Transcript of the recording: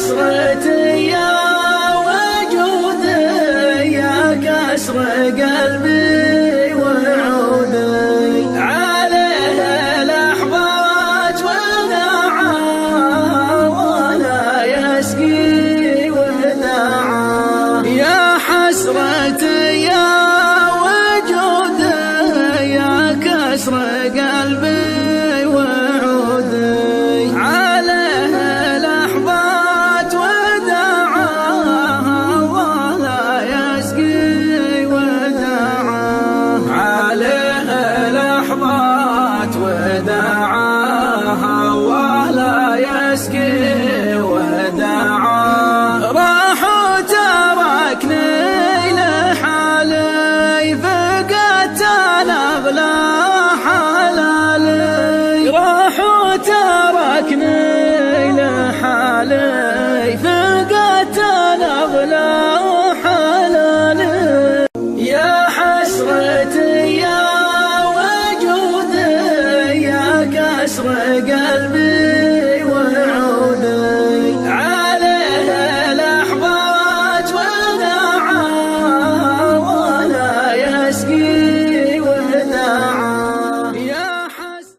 حسرتي يا وجودي يا كسر قلبي وعودي عليه لحظات وداعا ولا يسقي وداعا يا حسرتي يا وجودي يا كسر قلبي وداعاها ولا يسقي وداعا راح وتركني لحالي فقدت انا بلا حلالي راح وتركني لحالي فقدت انا بلا حلالي يا حسرتي يا كسر قلبي